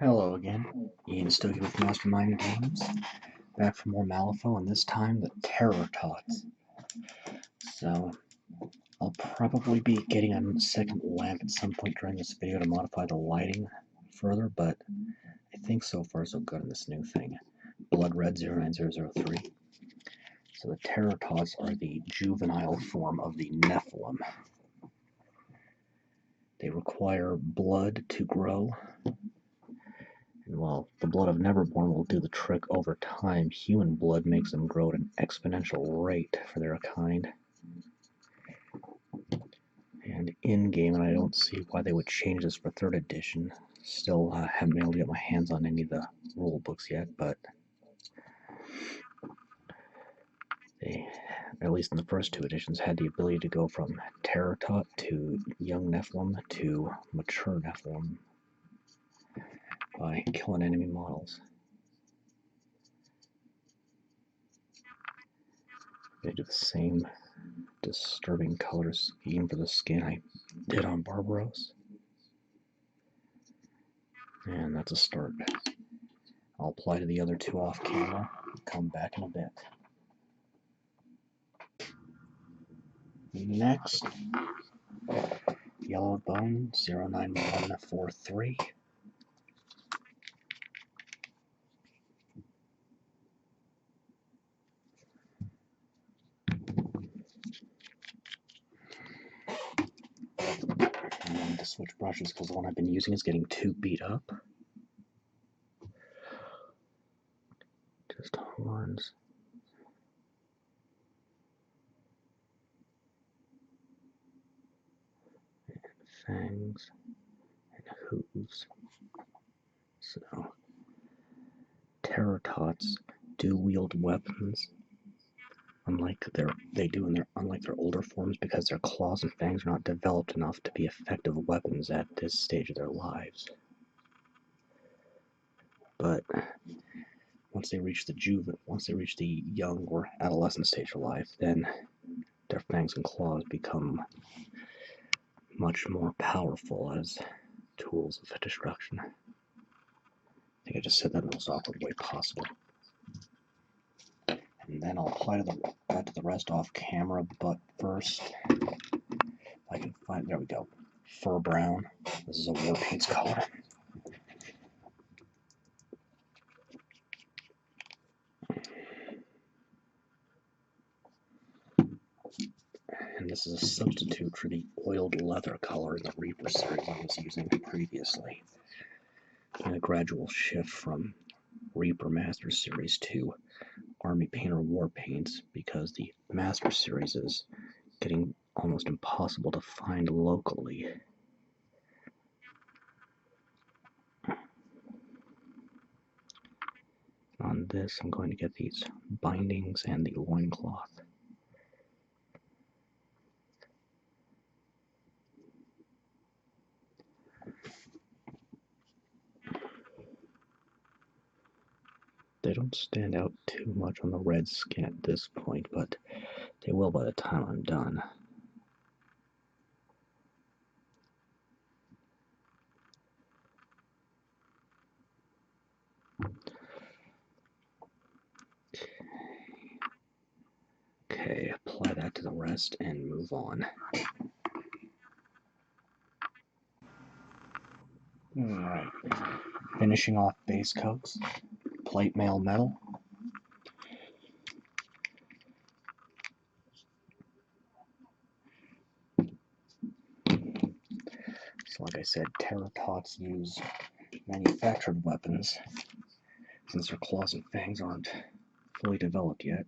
Hello again, Ian Stogie with Mastermind Games, back for more Malifaux, and this time the Terror Tots. So, I'll probably be getting a second lamp at some point during this video to modify the lighting further, but I think so far so good on this new thing. Blood Red 09003. So the Terror Tots are the juvenile form of the Nephilim. They require blood to grow. And while the blood of Neverborn will do the trick over time, human blood makes them grow at an exponential rate for their kind. And in-game, and I don't see why they would change this for 3rd edition. Still haven't been able to get my hands on any of the rule books yet, but they, at least in the first 2 editions, had the ability to go from Terror Tot to young Nephilim to mature Nephilim by killing enemy models. They do the same disturbing color scheme for the skin I did on Barbaros. And that's a start. I'll apply to the other 2 off camera and come back in a bit. Next, Yellow Bone 09143. I need to switch brushes because the one I've been using is getting too beat up. Just horns. And fangs. And hooves. So, Terror Tots do wield weapons unlike their older forms, because their claws and fangs are not developed enough to be effective weapons at this stage of their lives. But once they reach the young or adolescent stage of life, then their fangs and claws become much more powerful as tools of destruction. I think I just said that in the most awkward way possible. And then I'll apply to the rest off camera, but first, if I can find, there we go, Fur Brown. This is a Warpaints color. And this is a substitute for the oiled leather color in the Reaper series I was using previously. And a gradual shift from Reaper Master Series to Army Painter Warpaints, because the Master Series is getting almost impossible to find locally. On this, I'm going to get these bindings and the loincloth. They don't stand out too much on the red skin at this point, but they will by the time I'm done. Okay, apply that to the rest and move on. Alright, finishing off base coats, plate mail metal. So like I said, Terror Tots use manufactured weapons, since their claws and fangs aren't fully developed yet.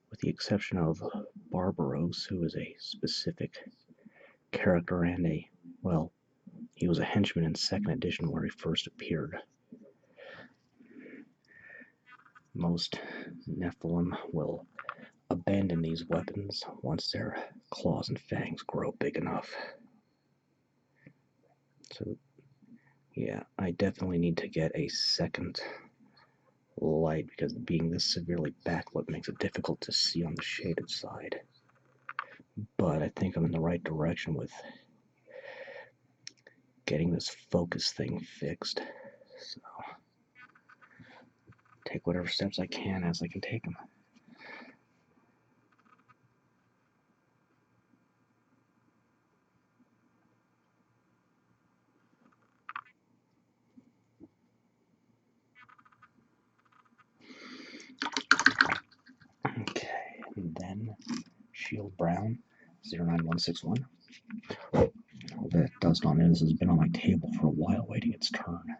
With the exception of Barbaros, who is a specific character and he was a henchman in 2nd edition where he first appeared. Most Nephilim will abandon these weapons once their claws and fangs grow big enough. So, yeah, I definitely need to get a second light, because being this severely backlit makes it difficult to see on the shaded side. But I think I'm in the right direction with getting this focus thing fixed. So, take whatever steps I can as I can take them. Okay, and then Shield Brown 09161. What that does not know, this has been on my table for a while waiting its turn.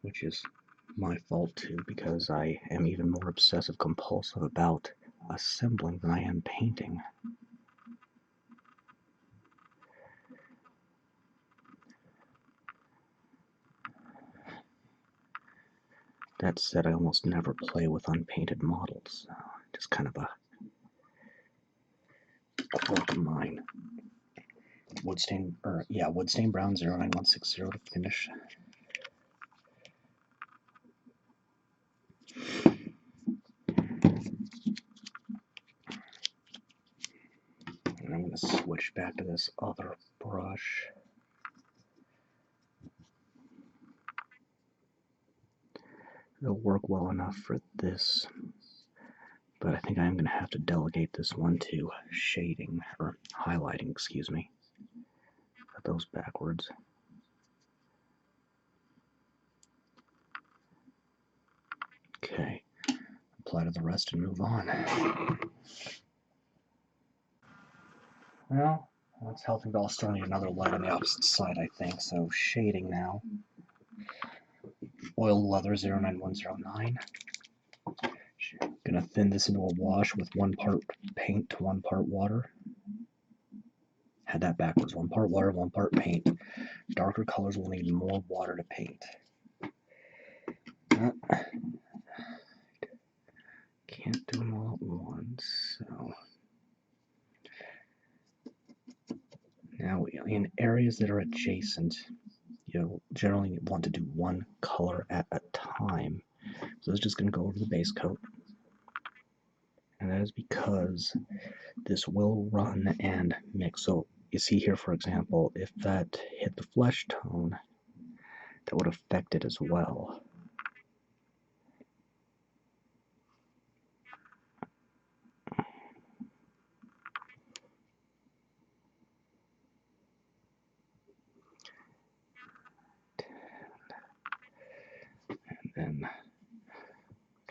Which is my fault too, because I am even more obsessive compulsive about assembling than I am painting. That said, I almost never play with unpainted models, so just kind of a quirk of mine. Woodstain Brown 09160 to finish. And I'm going to switch back to this other brush. It'll work well enough for this, but I think I'm going to have to delegate this one to shading, or highlighting, excuse me. Put those backwards. Okay, apply to the rest and move on. Well, that's helping, but I'll still need another light on the opposite side, I think, so shading now. Oil Leather 09109. Gonna thin this into a wash with 1 part paint to 1 part water. Had that backwards, 1 part water, 1 part paint. Darker colors will need more water to paint. Can't do them all at once, so. Now, in areas that are adjacent, you'll generally want to do 1 color at a time. So it's just going to go over the base coat. And that is because this will run and mix. So you see here, for example, if that hit the flesh tone, that would affect it as well. And then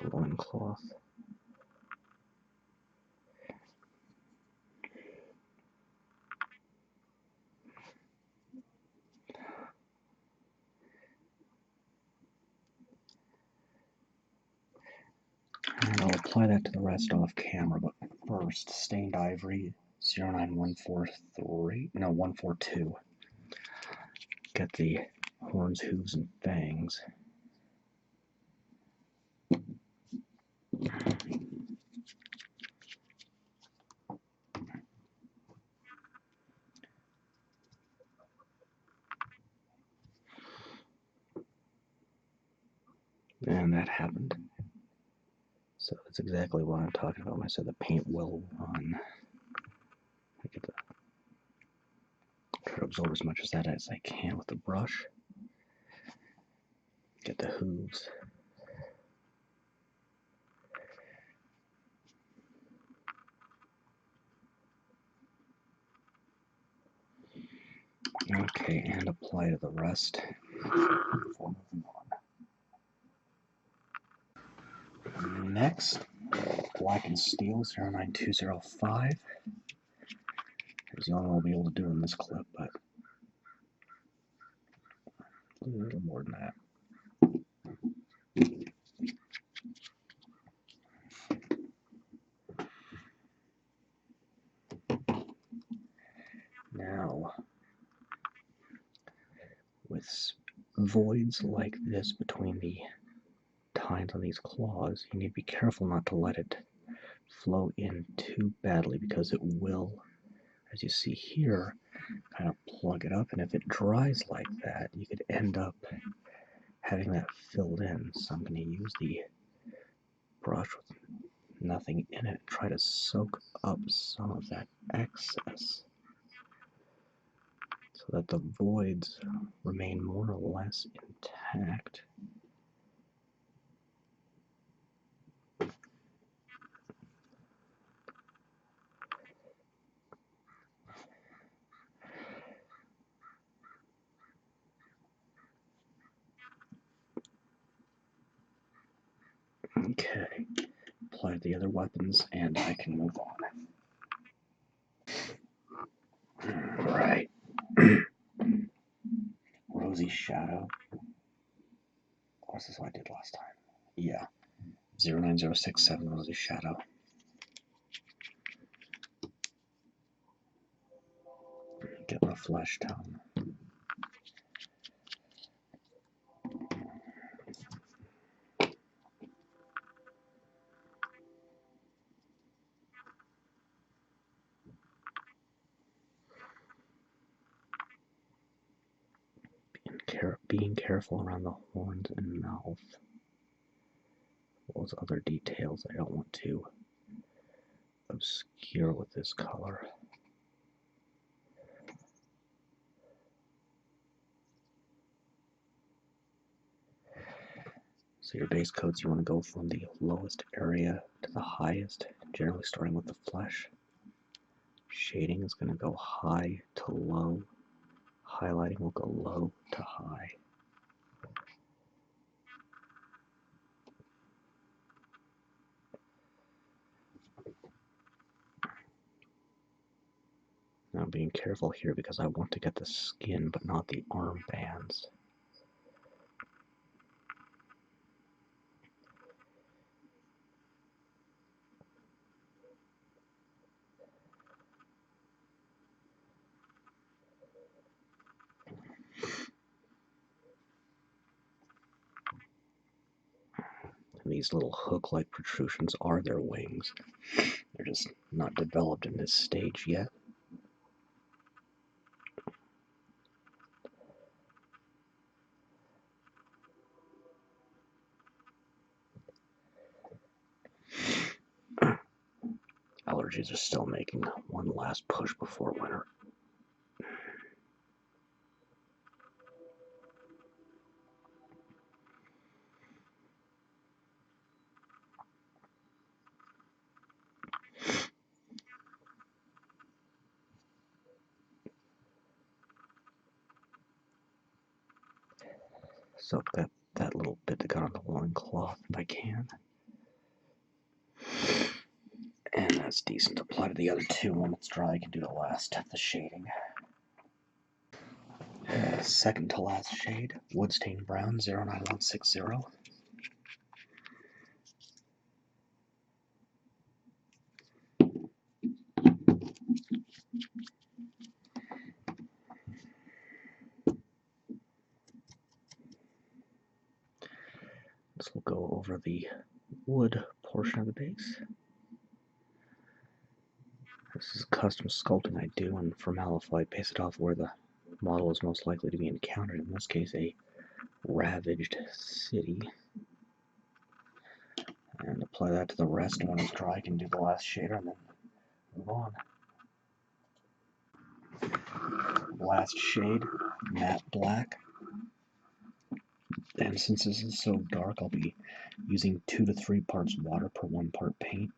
the loincloth. And I'll apply that to the rest off camera, but first, stained ivory 142. Get the horns, hooves, and fangs. And that happened. So that's exactly what I'm talking about when I said the paint will run. I get to try to absorb as much of that as I can with the brush. Get the hooves. Okay, and apply to the rest before moving on. Next, Blackened Steel 09205. It's the only one I'll be able to do in this clip, but a little more than that. Now, with voids like this between the tines on these claws, you need to be careful not to let it flow in too badly, because it will, as you see here, kind of plug it up, and if it dries like that, you could end up having that filled in. So I'm going to use the brush with nothing in it, try to soak up some of that excess so that the voids remain more or less intact. Okay, apply the other weapons and I can move on. Alright. Rosy Shadow. What's this what I did last time? Yeah. 09067 Rosy Shadow. Get my flesh tone. Being careful around the horns and mouth. Those other details I don't want to obscure with this color. So your base coats, you want to go from the lowest area to the highest, generally starting with the flesh. Shading is going to go high to low. Highlighting will go low to high. Now being careful here because I want to get the skin but not the arm bands. And these little hook-like protrusions are their wings. They're just not developed in this stage yet. Allergies are still making one last push before winter. Soak that little bit that got on the loincloth if I can. And that's decent. Apply to the other two. When it's dry, I can do the shading. Second to last shade, Woodstain Brown 09160. This will go over the wood portion of the base. This is custom sculpting I do, and for Malifaux I base it off where the model is most likely to be encountered, in this case a ravaged city. And apply that to the rest, and when it's dry I can do the last shader and then move on. Last shade, matte black. And since this is so dark, I'll be using 2 to 3 parts water per 1 part paint.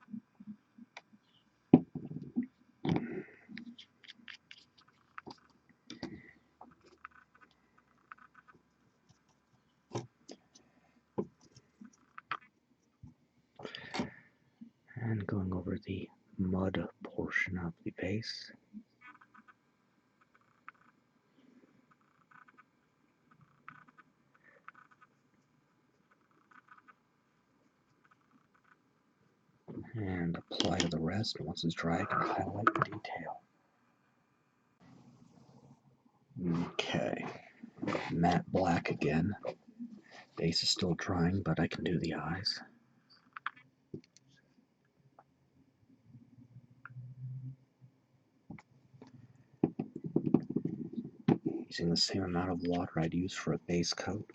And going over the mud portion of the base. And apply to the rest, and once it's dry I can highlight the detail. Okay, matte black again. Base is still drying, but I can do the eyes. Using the same amount of water I'd use for a base coat,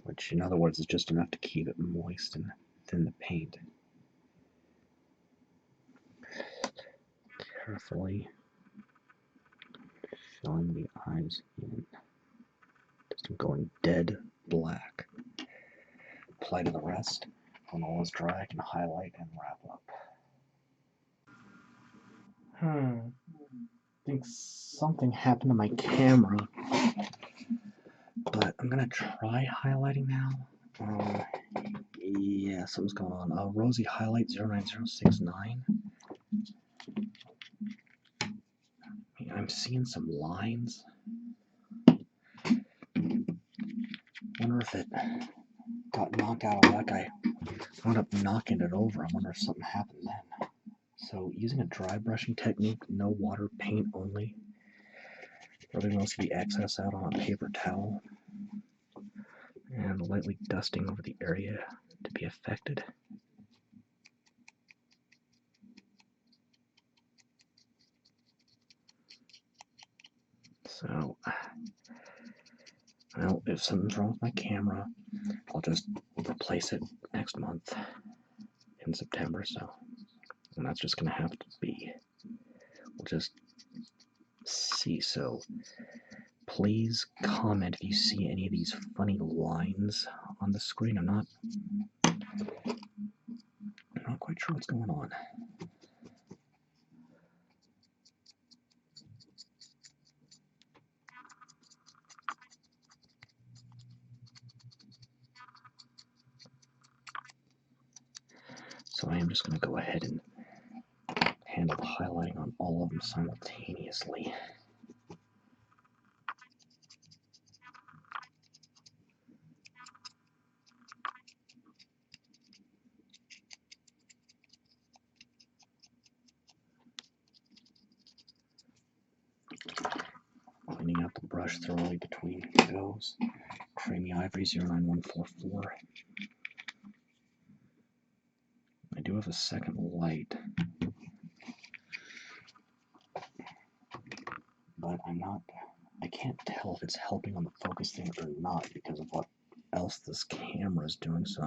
which in other words is just enough to keep it moist and within the paint. Carefully filling the eyes in. Just going dead black. Apply to the rest. When all is dry, I can highlight and wrap up. I think something happened to my camera, but I'm gonna try highlighting now. Yeah, something's going on. Rosy highlight 09069. I'm seeing some lines. Wonder if it got knocked out of whack. I wound up knocking it over. I wonder if something happened then. So using a dry brushing technique, no water, paint only. Rubbing most of the excess out on a paper towel. And lightly dusting over the area to be affected. So, well, if something's wrong with my camera, I'll just replace it next month in September, so, and that's just gonna have to be. We'll just see. So please comment if you see any of these funny lines on the screen. I'm not quite sure what's going on. So I am just going to go ahead and handle the highlighting on all of them simultaneously. Cleaning out the brush thoroughly between goes. Creamy Ivory 09144. I do have a second light, but I can't tell if it's helping on the focus thing or not because of what else this camera is doing, so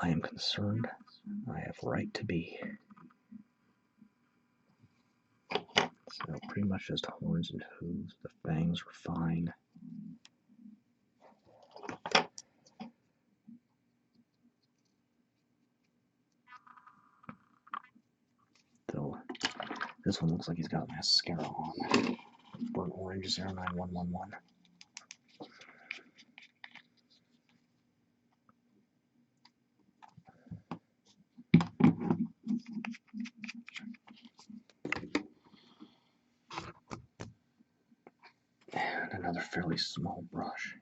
I am concerned. I have right to be. So pretty much just horns and hooves. The fangs are fine. Though this one looks like he's got mascara on. Burnt Orange 09111. And another fairly small brush.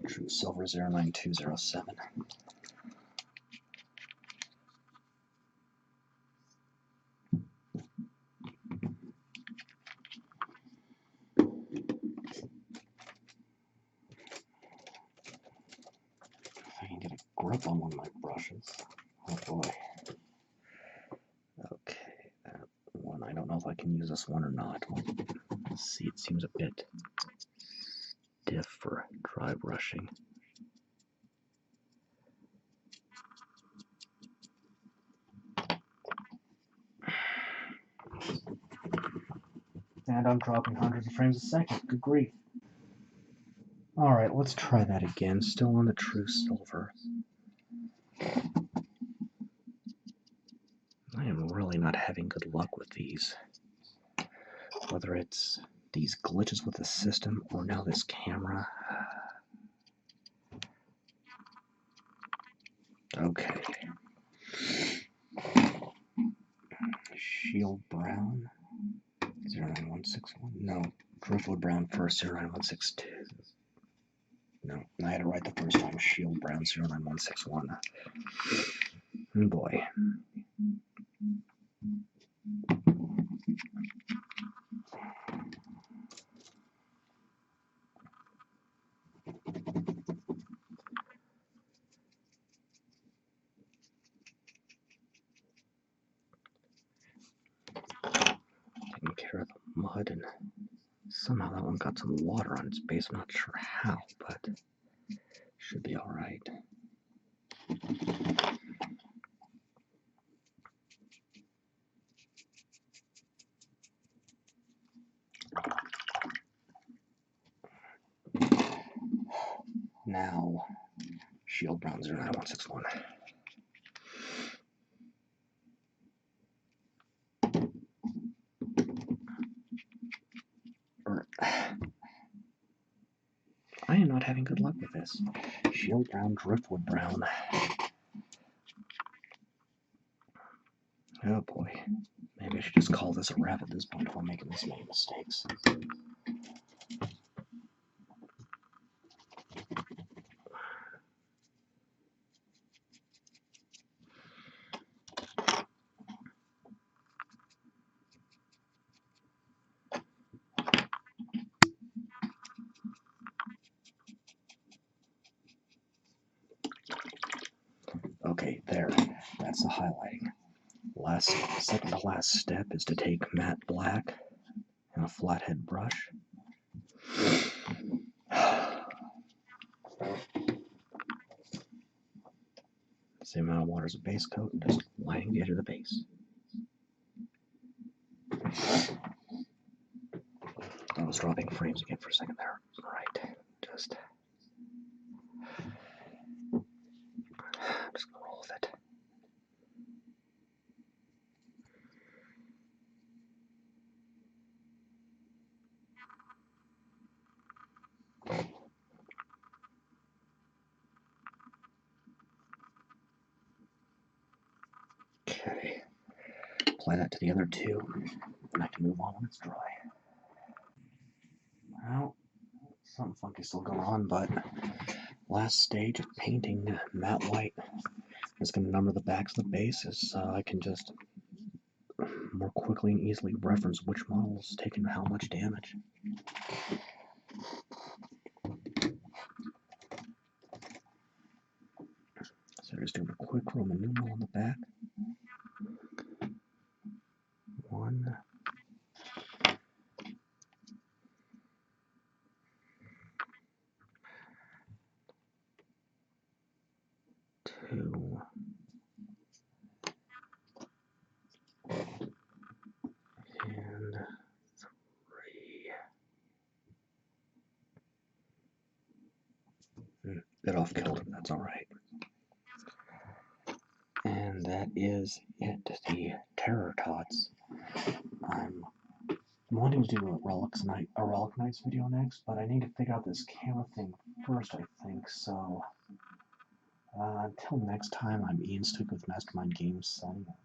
True Silver 09207. If I can get a grip on one of my brushes. Oh boy. Okay, that one. I don't know if I can use this one or not. Let's see, it seems a bit stiff for dry brushing. And I'm dropping hundreds of frames a second. Good grief. Alright, let's try that again. Still on the True Silver. I am really not having good luck with these. Whether it's these glitches with the system or now this camera. Okay. Shield Brown 091 161. No, Driftwood Brown first, 09162. No, I had it right the first time. Shield Brown 09161. Oh boy. Taking care of the mud, and somehow that one got some water on its base. I'm not sure how, but should be alright. Now, Shield Brown 09161. I am not having good luck with this. Shield Brown, Driftwood Brown. Oh boy. Maybe I should just call this a wrap at this point before making this many mistakes. Okay, there. That's the highlighting. Second to last step is to take matte black and a flathead brush. Same amount of water as a base coat, and just lining the edge of the base. I was dropping frames again for a second there. Alright, just gonna roll with it. Okay, apply that to the other two, and I can move on when it's dry. Well, something funky still going on, but last stage of painting matte white is going to number the backs of the bases, so I can just more quickly and easily reference which model is taking how much damage. So just doing a quick Roman numeral on the back. 1, 2, and 3. Bit off kilter, that's alright. And that is it, the Terror Tots. I'm wanting to do a Relic Nights video next, but I need to figure out this camera thing first, I think, so until next time, I'm Ian Stuck with Mastermind Games, signing off.